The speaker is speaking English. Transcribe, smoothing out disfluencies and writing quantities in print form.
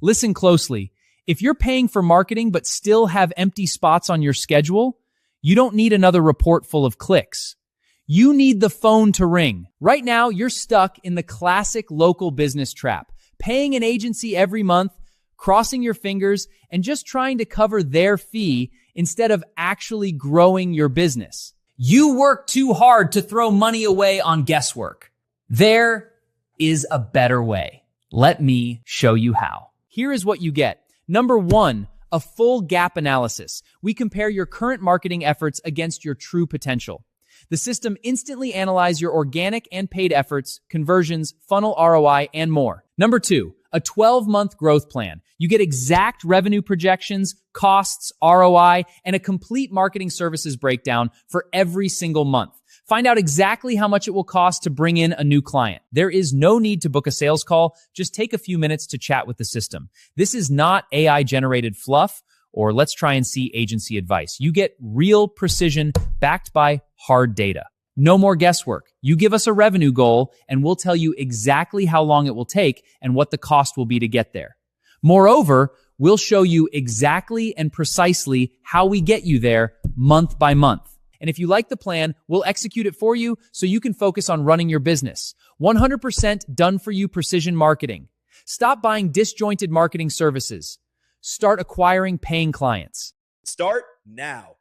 Listen closely. If you're paying for marketing but still have empty spots on your schedule, you don't need another report full of clicks. You need the phone to ring. Right now, you're stuck in the classic local business trap, paying an agency every month, crossing your fingers, and just trying to cover their fee instead of actually growing your business. You work too hard to throw money away on guesswork. There is a better way. Let me show you how. Here is what you get. Number 1, a full gap analysis. We compare your current marketing efforts against your true potential. The system instantly analyzes your organic and paid efforts, conversions, funnel ROI, and more. Number 2, a 12-month growth plan. You get exact revenue projections, costs, ROI, and a complete marketing services breakdown for every single month. Find out exactly how much it will cost to bring in a new client. There is no need to book a sales call. Just take a few minutes to chat with the system. This is not AI-generated fluff, or let's try and see agency advice. You get real precision backed by hard data. No more guesswork. You give us a revenue goal, and we'll tell you exactly how long it will take and what the cost will be to get there. Moreover, we'll show you exactly and precisely how we get you there month by month. And if you like the plan, we'll execute it for you so you can focus on running your business. 100% done for you precision marketing. Stop buying disjointed marketing services. Start acquiring paying clients. Start now.